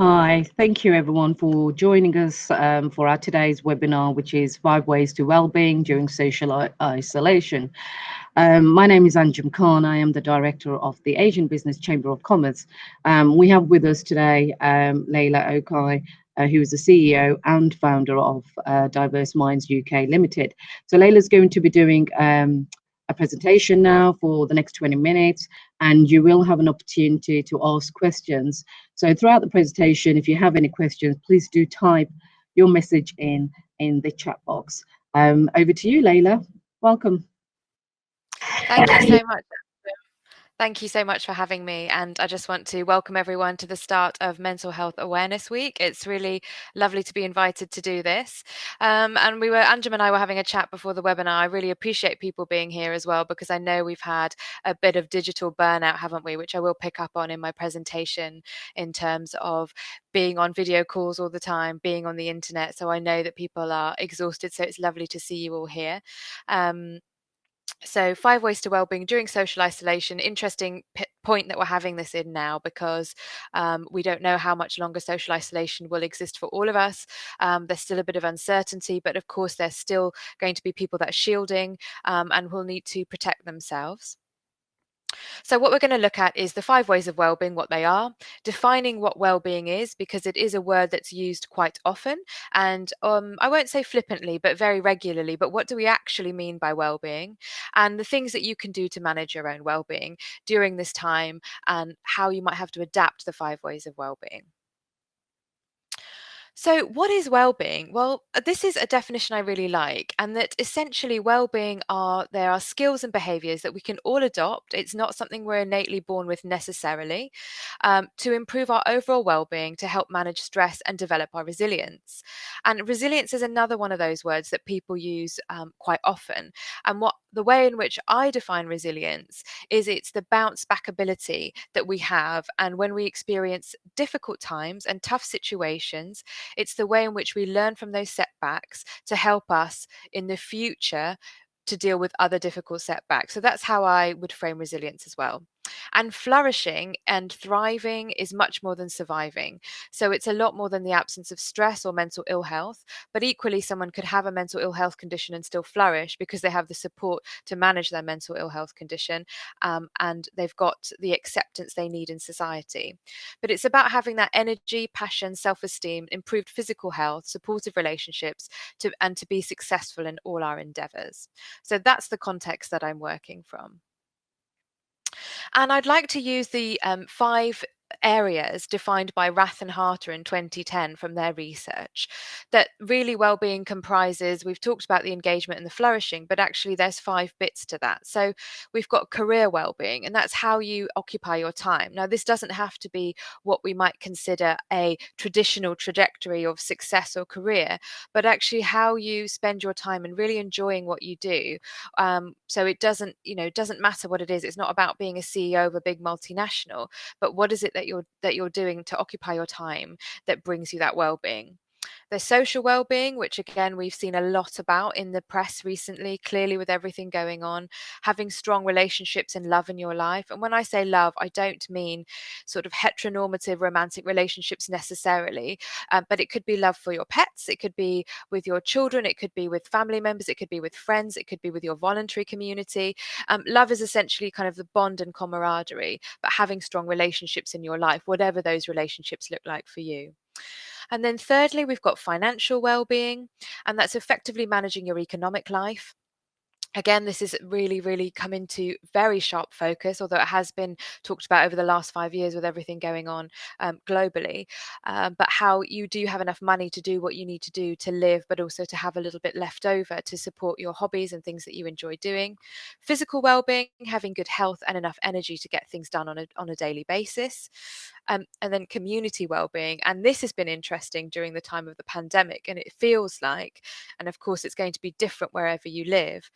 Hi, thank you everyone for joining us for our today's webinar, which is 5 Ways to Wellbeing During Social Isolation. My name is Anjum Khan. I am the Director of the Asian Business Chamber of Commerce. We have with us today Leyla Okhai, who is the CEO and founder of Diverse Minds UK Ltd. So Layla's going to be doing a presentation now for the next 20 minutes, and you will have an opportunity to ask questions. So throughout the presentation, if you have any questions, please do type your message in the chat box. Over to you, Leyla. Welcome. Thank you so much. Thank you so much for having me. And I just want to welcome everyone to the start of Mental Health Awareness Week. It's really lovely to be invited to do this. And Anjum and I were having a chat before the webinar. I really appreciate people being here as well, because I know we've had a bit of digital burnout, haven't we? Which I will pick up on in my presentation in terms of being on video calls all the time, being on the internet. So I know that people are exhausted. So it's lovely to see you all here. So 5 ways to wellbeing during social isolation. Interesting point that we're having this in now, because we don't know how much longer social isolation will exist for all of us. There's still a bit of uncertainty, but of course there's still going to be people that are shielding and will need to protect themselves. So what we're going to look at is the 5 ways of wellbeing, what they are, defining what wellbeing is, because it is a word that's used quite often, and I won't say flippantly, but very regularly. But what do we actually mean by wellbeing, and the things that you can do to manage your own wellbeing during this time, and how you might have to adapt the 5 ways of wellbeing. So, what is well-being? Well, this is a definition I really like, and that essentially well-being there are skills and behaviors that we can all adopt. It's not something we're innately born with necessarily, to improve our overall well-being, to help manage stress and develop our resilience. And resilience is another one of those words that people use quite often. And the way in which I define resilience is it's the bounce back ability that we have, and when we experience difficult times and tough situations, it's the way in which we learn from those setbacks to help us in the future to deal with other difficult setbacks. So that's how I would frame resilience as well. And flourishing and thriving is much more than surviving. So it's a lot more than the absence of stress or mental ill health. But equally, someone could have a mental ill health condition and still flourish because they have the support to manage their mental ill health condition, and they've got the acceptance they need in society. But it's about having that energy, passion, self-esteem, improved physical health, supportive relationships, and to be successful in all our endeavors. So that's the context that I'm working from. And I'd like to use the 5 areas defined by Rath and Harter in 2010 from their research, that really well-being comprises. We've talked about the engagement and the flourishing, but actually there's 5 bits to that. So we've got career well-being, and that's how you occupy your time. Now, this doesn't have to be what we might consider a traditional trajectory of success or career, but actually how you spend your time and really enjoying what you do. So it doesn't matter what it is. It's not about being a CEO of a big multinational, but what is it that you're doing to occupy your time that brings you that well-being. There's social well-being, which again we've seen a lot about in the press recently, clearly with everything going on, having strong relationships and love in your life. And when I say love, I don't mean sort of heteronormative romantic relationships necessarily, but it could be love for your pets, it could be with your children, it could be with family members, it could be with friends, it could be with your voluntary community. Love is essentially kind of the bond and camaraderie, but having strong relationships in your life, whatever those relationships look like for you. And then thirdly, we've got financial well-being, and that's effectively managing your economic life. Again, this is really, really come into very sharp focus, although it has been talked about over the last 5 years with everything going on globally. But how you do have enough money to do what you need to do to live, but also to have a little bit left over to support your hobbies and things that you enjoy doing. Physical well-being, having good health and enough energy to get things done on a daily basis. And then community well-being. And this has been interesting during the time of the pandemic. And it feels like, and of course, it's going to be different wherever you live,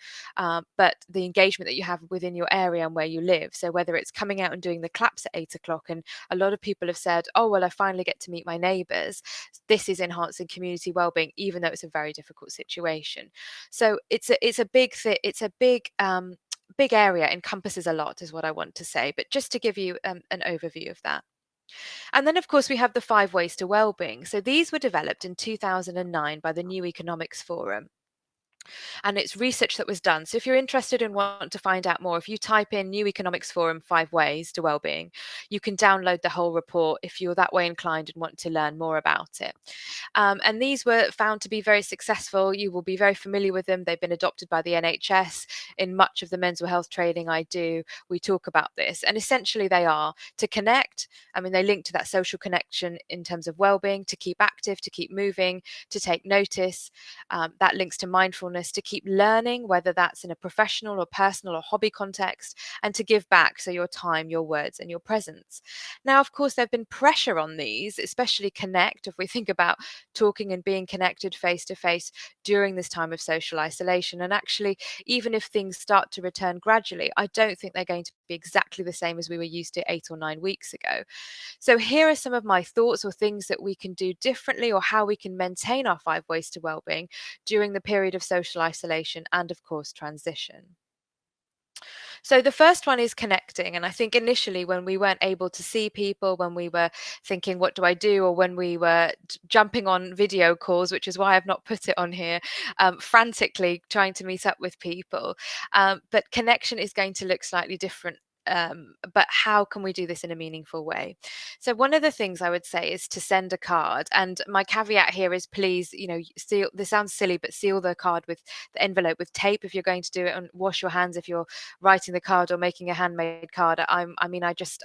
but the engagement that you have within your area and where you live. So whether it's coming out and doing the claps at 8 o'clock, and a lot of people have said, oh, well, I finally get to meet my neighbours. This is enhancing community well-being, even though it's a very difficult situation. So it's a big thing. It's a big area, encompasses a lot, is what I want to say. But just to give you an overview of that. And then, of course, we have the 5 ways to wellbeing. So these were developed in 2009 by the New Economics Forum. And it's research that was done. So if you're interested and want to find out more, if you type in New Economics Forum 5 ways to wellbeing, you can download the whole report if you're that way inclined and want to learn more about it. And these were found to be very successful. You will be very familiar with them. They've been adopted by the NHS. In much of the mental health training I do, we talk about this. And essentially, they are to connect. I mean, they link to that social connection in terms of well-being, to keep active, to keep moving, to take notice. That links to mindfulness, to keep learning, whether that's in a professional or personal or hobby context, and to give back. So your time, your words, and your presence. Now, of course, there have been pressure on these, especially connect. If we think about talking and being connected face to face during this time of social isolation. And actually, even if things start to return gradually, I don't think they're going to be exactly the same as we were used to 8 or 9 weeks ago. So, here are some of my thoughts or things that we can do differently, or how we can maintain our 5 ways to wellbeing during the period of social isolation and, of course, transition. So the first one is connecting. And I think initially, when we weren't able to see people, when we were thinking, what do I do? Or when we were jumping on video calls, which is why I've not put it on here, frantically trying to meet up with people. But connection is going to look slightly different. But how can we do this in a meaningful way? So one of the things I would say is to send a card. And my caveat here is, please, seal. This sounds silly, but seal the card with the envelope with tape if you're going to do it, and wash your hands if you're writing the card or making a handmade card. I'm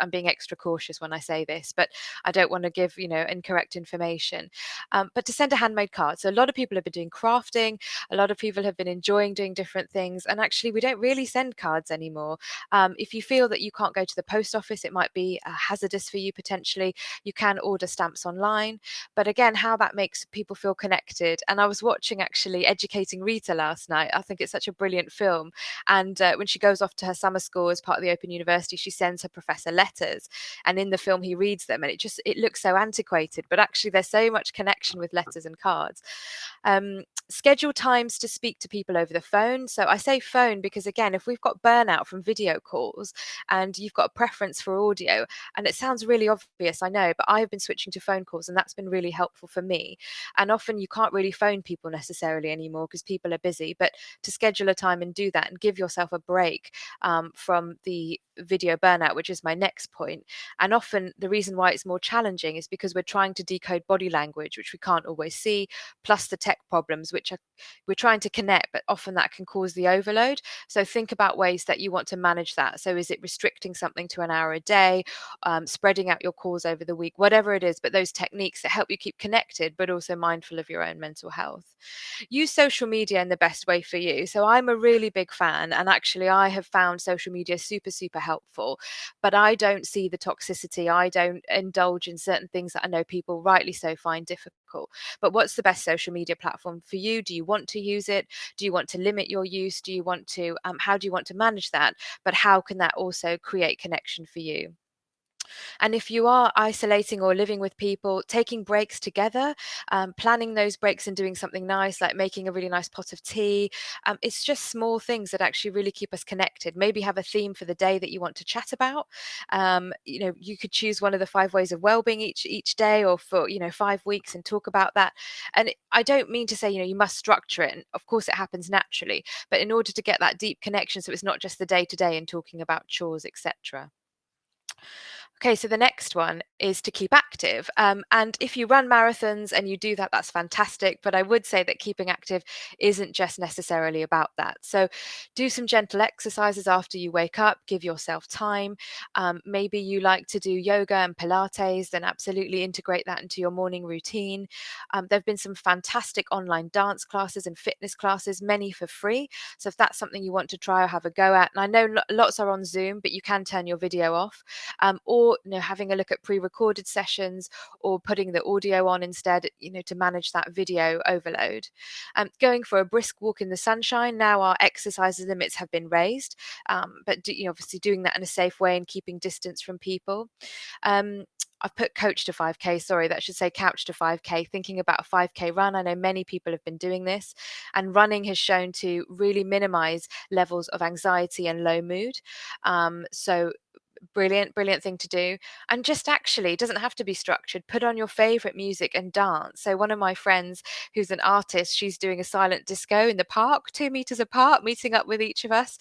being extra cautious when I say this, but I don't want to give incorrect information. But to send a handmade card. So a lot of people have been doing crafting. A lot of people have been enjoying doing different things, and actually we don't really send cards anymore. If you feel that you can't go to the post office, it might be hazardous for you potentially. You can order stamps online, but again, how that makes people feel connected. And I was watching actually Educating Rita last night. I think it's such a brilliant film. And when she goes off to her summer school as part of the Open University, she sends her professor letters. And in the film, he reads them, and it looks so antiquated, but actually there's so much connection with letters and cards. Schedule times to speak to people over the phone. So I say phone because, again, if we've got burnout from video calls and you've got a preference for audio, and it sounds really obvious, I know, but I have been switching to phone calls, and that's been really helpful for me. And often you can't really phone people necessarily anymore because people are busy, but to schedule a time and do that and give yourself a break from the video burnout, which is my next point. And often the reason why it's more challenging is because we're trying to decode body language, which we can't always see, plus the tech problems, which are we're trying to connect, but often that can cause the overload. So think about ways that you want to manage that. So is it restricting something to an hour a day, spreading out your calls over the week, whatever it is, but those techniques that help you keep connected, but also mindful of your own mental health. Use social media in the best way for you. So I'm a really big fan, and actually I have found social media super, super helpful, but I don't see the toxicity. I don't indulge in certain things that I know people rightly so find difficult. But what's the best social media platform for you? Do you want to use it? Do you want to limit your use? Do you want to, how do you want to manage that? But how can that also create connection for you? And if you are isolating or living with people, taking breaks together, planning those breaks and doing something nice, like making a really nice pot of tea. It's just small things that actually really keep us connected. Maybe have a theme for the day that you want to chat about. You could choose one of the 5 ways of well-being each day, or for 5 weeks, and talk about that. And I don't mean to say you must structure it. And of course, it happens naturally. But in order to get that deep connection, so it's not just the day to day and talking about chores, etc. Okay, so the next one is to keep active. And if you run marathons and you do that, that's fantastic. But I would say that keeping active isn't just necessarily about that. So do some gentle exercises after you wake up, give yourself time. Maybe you like to do yoga and Pilates, then absolutely integrate that into your morning routine. There have been some fantastic online dance classes and fitness classes, many for free. So if that's something you want to try or have a go at, and I know lots are on Zoom, but you can turn your video off. Or having a look at pre-recorded sessions, or putting the audio on instead, to manage that video overload. Going for a brisk walk in the sunshine. Now our exercise limits have been raised, but obviously doing that in a safe way and keeping distance from people. I've put coach to 5K, sorry, that should say couch to 5K, thinking about a 5K run. I know many people have been doing this, and running has shown to really minimize levels of anxiety and low mood. So Brilliant thing to do. And just actually, it doesn't have to be structured. Put on your favorite music and dance. So one of my friends who's an artist, she's doing a silent disco in the park, 2 meters apart, meeting up with each of us.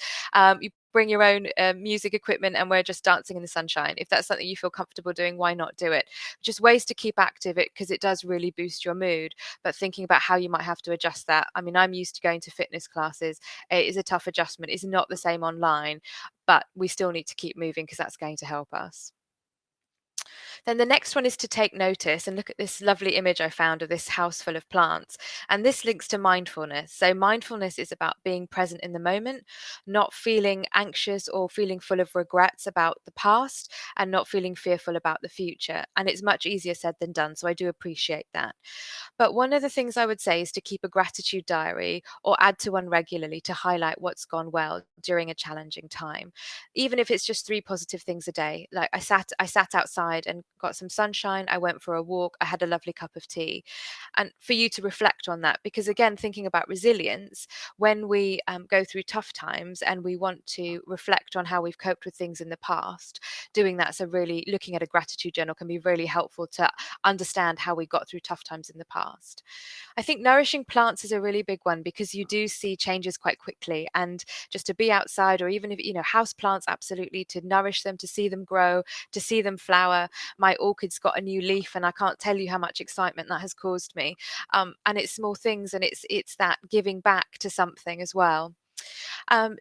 You bring your own music equipment and we're just dancing in the sunshine. If that's something you feel comfortable doing, why not do it? Just ways to keep active it because it does really boost your mood. But thinking about how you might have to adjust that. I mean, I'm used to going to fitness classes. It is a tough adjustment. It's not the same online, but we still need to keep moving because that's going to help us. Then the next one is to take notice and look at this lovely image I found of this house full of plants. And this links to mindfulness. So mindfulness is about being present in the moment, not feeling anxious or feeling full of regrets about the past, and not feeling fearful about the future. And it's much easier said than done. So I do appreciate that. But one of the things I would say is to keep a gratitude diary or add to one regularly to highlight what's gone well during a challenging time. Even if it's just 3 positive things a day. Like I sat outside and got some sunshine, I went for a walk, I had a lovely cup of tea. And for you to reflect on that, because again, thinking about resilience, when we go through tough times and we want to reflect on how we've coped with things in the past, doing that, so really looking at a gratitude journal can be really helpful to understand how we got through tough times in the past. I think nourishing plants is a really big one because you do see changes quite quickly. And just to be outside, or even if, house plants, absolutely, to nourish them, to see them grow, to see them flower. My orchid's got a new leaf, and I can't tell you how much excitement that has caused me. And it's small things, and it's that giving back to something as well.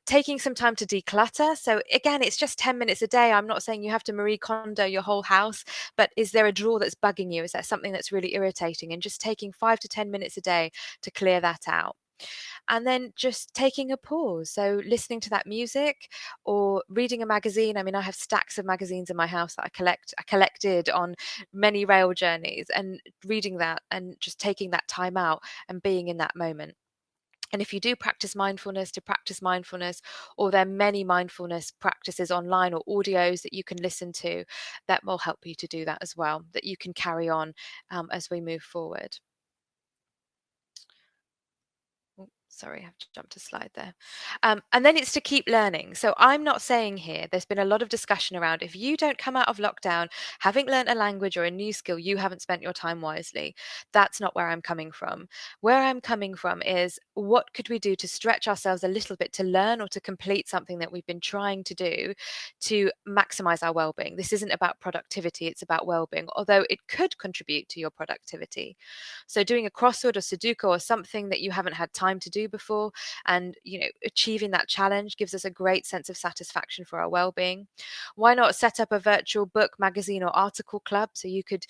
Taking some time to declutter. So again, it's just 10 minutes a day. I'm not saying you have to Marie Kondo your whole house, but is there a drawer that's bugging you? Is there something that's really irritating? And just taking 5 to 10 minutes a day to clear that out. And then just taking a pause. So listening to that music or reading a magazine. I mean, I have stacks of magazines in my house that I collected on many rail journeys, and reading that and just taking that time out and being in that moment. And if you do practice mindfulness, to practice mindfulness, or there are many mindfulness practices online or audios that you can listen to, that will help you to do that as well, that you can carry on as we move forward. Sorry, I've jumped a slide there. And then it's to keep learning. So I'm not saying here, there's been a lot of discussion around if you don't come out of lockdown having learned a language or a new skill, you haven't spent your time wisely. That's not where I'm coming from. Where I'm coming from is what could we do to stretch ourselves a little bit to learn or to complete something that we've been trying to do to maximize our well-being. This isn't about productivity, it's about well-being, although it could contribute to your productivity. So doing a crossword or Sudoku or something that you haven't had time to do before, and achieving that challenge gives us a great sense of satisfaction for our well-being. Why not set up a virtual book, magazine, or article club so you could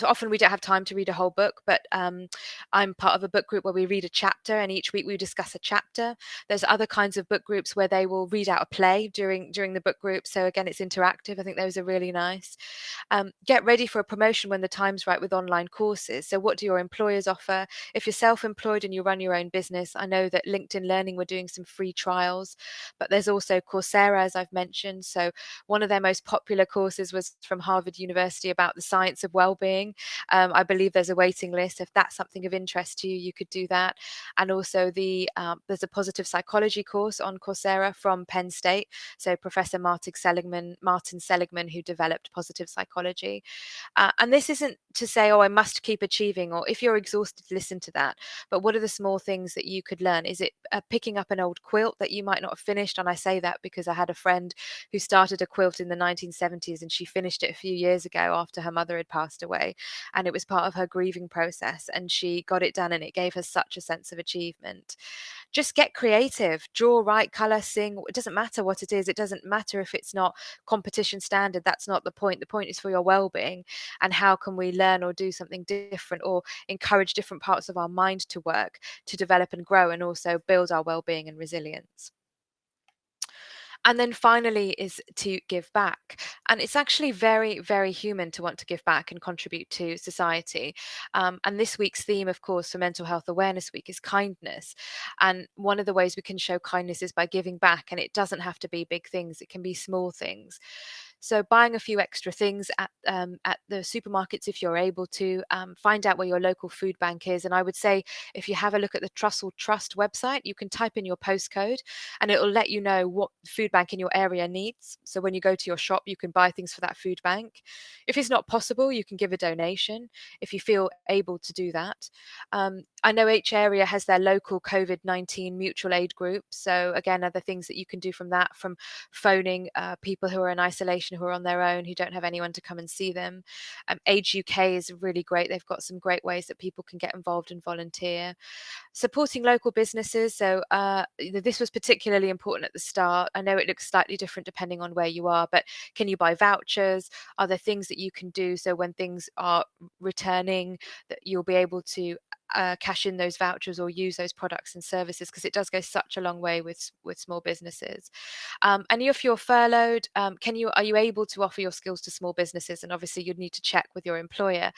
often we don't have time to read a whole book, but I'm part of a book group where we read a chapter, and each week we discuss a chapter. There's other kinds of book groups where they will read out a play during the book group. So again, it's interactive. I think those are really nice. Get ready for a promotion when the time's right with online courses. So what do your employers offer? If you're self-employed and you run your own business, I know that LinkedIn Learning were doing some free trials, but there's also Coursera, as I've mentioned. So one of their most popular courses was from Harvard University about the science of well-being. I believe there's a waiting list. If that's something of interest to you, you could do that. And also there's a positive psychology course on Coursera from Penn State. So Professor Martin Seligman, who developed positive psychology. And this isn't to say, oh, I must keep achieving, or if you're exhausted, listen to that. But what are the small things that you could learn? Is it picking up an old quilt that you might not have finished? And I say that because I had a friend who started a quilt in the 1970s, and she finished it a few years ago after her mother had passed away. And it was part of her grieving process, and she got it done, and it gave her such a sense of achievement. Just get creative, draw, write, color, sing. It doesn't matter what it is. It doesn't matter if it's not competition standard. That's not the point. The point is for your well-being, and how can we learn or do something different, or encourage different parts of our mind to work, to develop and grow, and also build our well-being and resilience. And then finally is to give back. And it's actually very, very human to want to give back and contribute to society. And this week's theme, of course, for Mental Health Awareness Week is kindness. And one of the ways we can show kindness is by giving back. And it doesn't have to be big things, it can be small things. So buying a few extra things at the supermarkets if you're able to, find out where your local food bank is. And I would say if you have a look at the Trussell Trust website, you can type in your postcode and it will let you know what food bank in your area needs. So when you go to your shop, you can buy things for that food bank. If it's not possible, you can give a donation if you feel able to do that. I know each area has their local COVID-19 mutual aid group. So again, other things that you can do from that, from phoning people who are in isolation, who are on their own, who don't have anyone to come and see them. Age UK is really great. They've got some great ways that people can get involved and volunteer. Supporting local businesses. So this was particularly important at the start. I know it looks slightly different depending on where you are, but can you buy vouchers? Are there things that you can do so when things are returning that you'll be able to cash in those vouchers or use those products and services, because it does go such a long way with small businesses. And if you're furloughed, are you able to offer your skills to small businesses? And obviously you'd need to check with your employer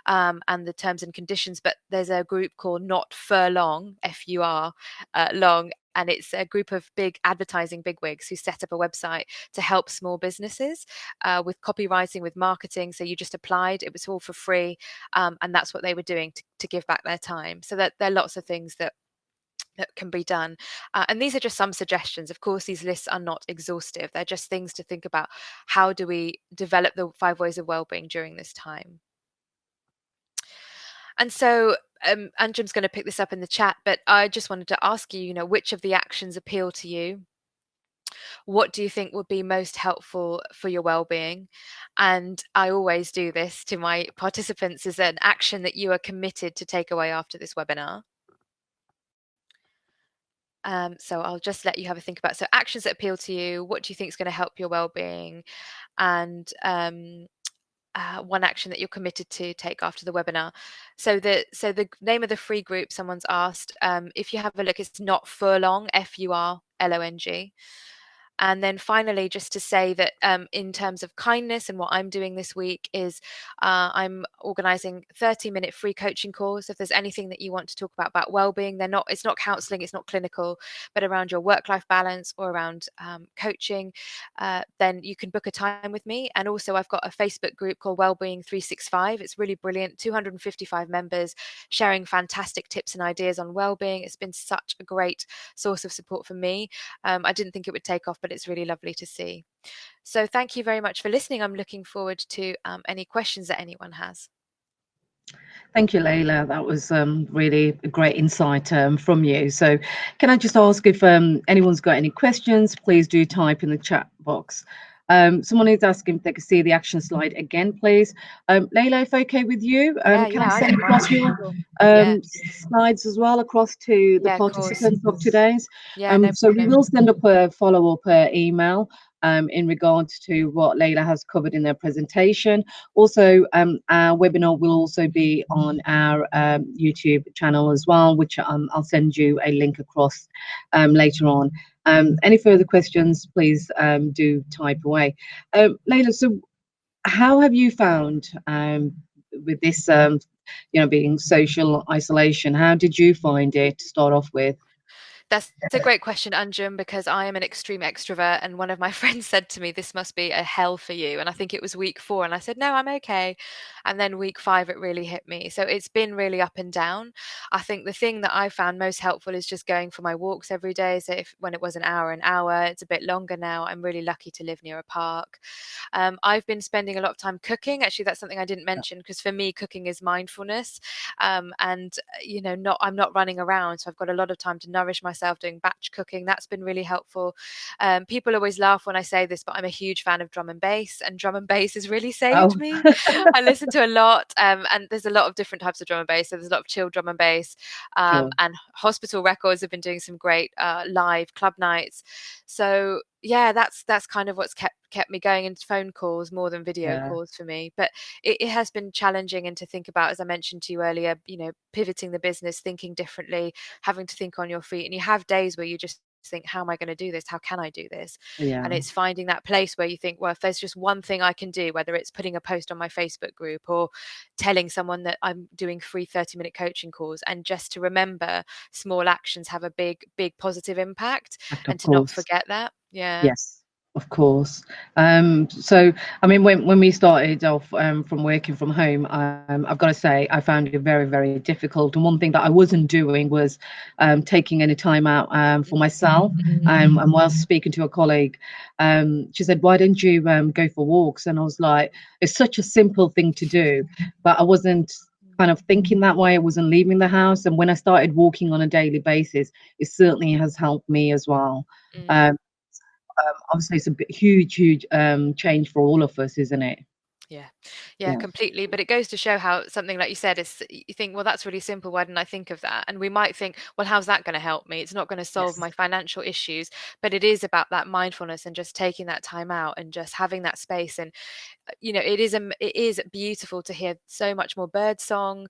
and the terms and conditions. But there's a group called Not Furlong, FUR long, and it's a group of big advertising bigwigs who set up a website to help small businesses with copywriting, with marketing. So you just applied, it was all for free, and that's what they were doing to give back their time. So that there are lots of things that can be done. And these are just some suggestions. Of course, these lists are not exhaustive. They're just things to think about. How do we develop the 5 ways of wellbeing during this time? And so Anjum's going to pick this up in the chat, but I just wanted to ask you, which of the actions appeal to you? What do you think would be most helpful for your well-being? And I always do this to my participants: is an action that you are committed to take away after this webinar. So I'll just let you have a think about. So actions that appeal to you, what do you think is going to help your well-being? And one action that you're committed to take after the webinar. So the name of the free group, someone's asked, if you have a look, it's Not Furlong, FURLONG. And then finally, just to say that in terms of kindness and what I'm doing this week is I'm organising 30-minute free coaching calls. If there's anything that you want to talk about wellbeing, it's not counselling, it's not clinical, but around your work-life balance or around coaching, then you can book a time with me. And also I've got a Facebook group called Wellbeing 365. It's really brilliant, 255 members sharing fantastic tips and ideas on wellbeing. It's been such a great source of support for me. I didn't think it would take off, but it's really lovely to see. So thank you very much for listening. I'm looking forward to any questions that anyone has. Thank you, Leyla. That was really a great insight from you. So can I just ask if anyone's got any questions, please do type in the chat box. Someone is asking if they could see the action slide again, please. Leyla, if okay with you, can I send across your slides as well across to the participants of today's? No so we problem. will send up a follow-up email in regards to what Leyla has covered in their presentation. Also, our webinar will also be on our YouTube channel as well, which I'll send you a link across later on. Any further questions, please do type away. Leyla, so how have you found with this, being social isolation? How did you find it to start off with? That's a great question, Anjum, because I am an extreme extrovert. And one of my friends said to me, this must be a hell for you. And I think it was week 4. And I said, no, I'm okay. And then week 5, it really hit me. So it's been really up and down. I think the thing that I found most helpful is just going for my walks every day. So when it was an hour, it's a bit longer now. I'm really lucky to live near a park. I've been spending a lot of time cooking. Actually, that's something I didn't mention, because for me, cooking is mindfulness. And, I'm not running around. So I've got a lot of time to nourish myself doing batch cooking. That's been really helpful. People always laugh when I say this, but I'm a huge fan of drum and bass, and drum and bass has really saved me. I listen to a lot, and there's a lot of different types of drum and bass. So there's a lot of chill drum and bass, Sure. and Hospital Records have been doing some great live club nights. So yeah, that's kind of what's kept me going, into phone calls more than video calls for me. But it has been challenging, and to think about, as I mentioned to you earlier, pivoting the business, thinking differently, having to think on your feet. And you have days where you just think, how am I going to do this? How can I do this? And it's finding that place where you think, well, if there's just one thing I can do, whether it's putting a post on my Facebook group or telling someone that I'm doing free 30-minute coaching calls, and just to remember small actions have a big positive impact, and to not forget that. Yes. Of course. So, I mean, when we started off from working from home, I've got to say, I found it very, very difficult. And one thing that I wasn't doing was taking any time out for myself. And whilst speaking to a colleague, she said, "Why don't you go for walks?" And I was like, "It's such a simple thing to do," but I wasn't kind of thinking that way. I wasn't leaving the house. And when I started walking on a daily basis, it certainly has helped me as well. Mm. Um, Obviously it's a huge, huge change for all of us, isn't it? Yeah, yeah, Yeah. completely. But it goes to show how something like you said is, you think, well, that's really simple. Why didn't I think of that? And we might think, well, how's that going to help me? It's not going to solve Yes. my financial issues, but it is about that mindfulness and just taking that time out and just having that space. And it is beautiful to hear so much more bird song,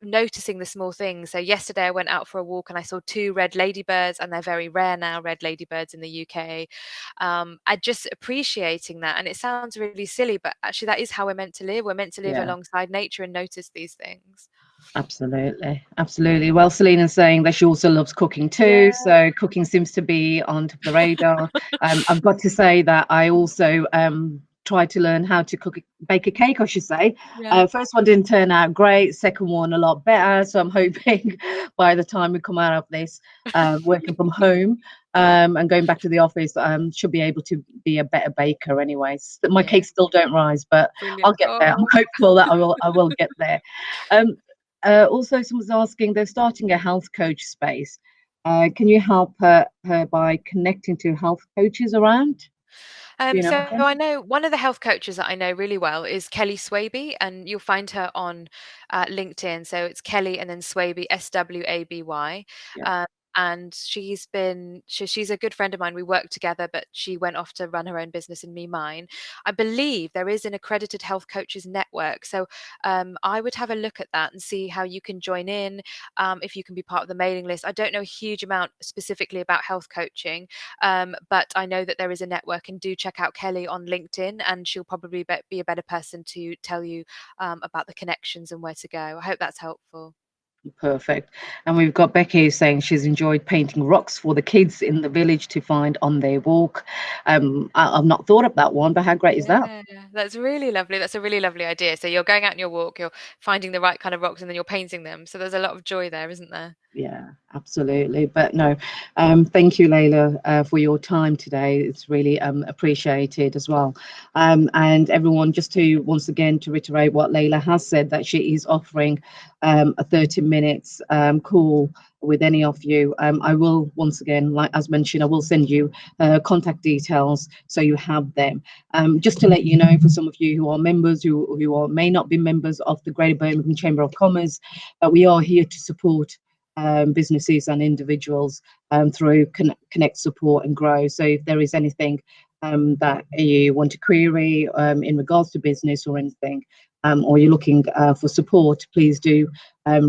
noticing the small things. So yesterday I went out for a walk and I saw two red ladybirds, and they're very rare now, red ladybirds in the UK. I just appreciating that, and it sounds really silly, but actually that is how we're meant to live. We're meant to live Yeah. alongside nature and notice these things. Absolutely, absolutely. Well, Selena's saying that she also loves cooking Yeah, too, so cooking seems to be on top of the radar. I've got to say that I also tried to learn how to bake a cake, I should say. yeah. First one didn't turn out great, second one a lot better. So I'm hoping by the time we come out of this, working from home and going back to the office, should be able to be a better baker. Anyways, my Yeah, cakes still don't rise, but I'll brilliant. get there. I'm Oh. hopeful that I will get there. Um, Also, someone's asking, they're starting a health coach space. Can you help her by connecting to health coaches around? Do you know So her? I know one of the health coaches that I know really well is Kelly Swaby, and you'll find her on LinkedIn. So it's Kelly and then Swaby, Swaby. Yeah, Um, and she's a good friend of mine. We work together, but she went off to run her own business and me mine. I believe there is an accredited health coaches network. So I would have a look at that and see how you can join in, if you can be part of the mailing list. I don't know a huge amount specifically about health coaching, but I know that there is a network, and do check out Kelly on LinkedIn, and she'll probably be a better person to tell you about the connections and where to go. I hope that's helpful. perfect. And we've got Becky saying she's enjoyed painting rocks for the kids in the village to find on their walk. I've not thought of that one, but how great is that? Yeah, that's really lovely. That's a really lovely idea. So you're going out on your walk, you're finding the right kind of rocks, and then you're painting them. So there's a lot of joy there, isn't there? Yeah, absolutely. But no, thank you, Layla, for your time today. It's really appreciated as well. And everyone, just to once again to reiterate what Layla has said, that she is offering a 30 minutes call with any of you. I will once again, like as mentioned, I will send you contact details so you have them. Just to let you know, for some of you who are members, who are, may not be members of the Greater Birmingham Chamber of Commerce, we are here to support businesses and individuals through connect, support, and grow. So if there is anything that you want to query in regards to business or anything, or you're looking for support, please do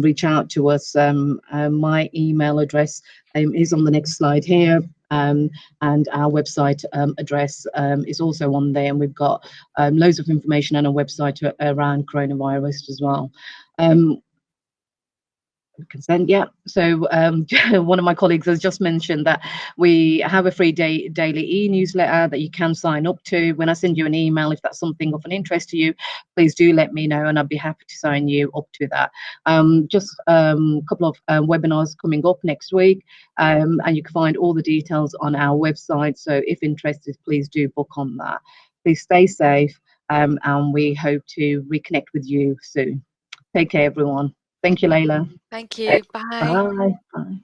reach out to us. My email address is on the next slide here. And our website address is also on there, and we've got loads of information on our website around coronavirus as well. Um, Consent, yeah. So one of my colleagues has just mentioned that we have a free daily e-newsletter that you can sign up to. When I send you an email, if that's something of an interest to you, please do let me know, and I'd be happy to sign you up to that. Just a couple of webinars coming up next week, and you can find all the details on our website. So if interested, please do book on that. Please stay safe, and we hope to reconnect with you soon. Take care, everyone. Thank you, Layla. Thank you. Bye. Bye. Bye.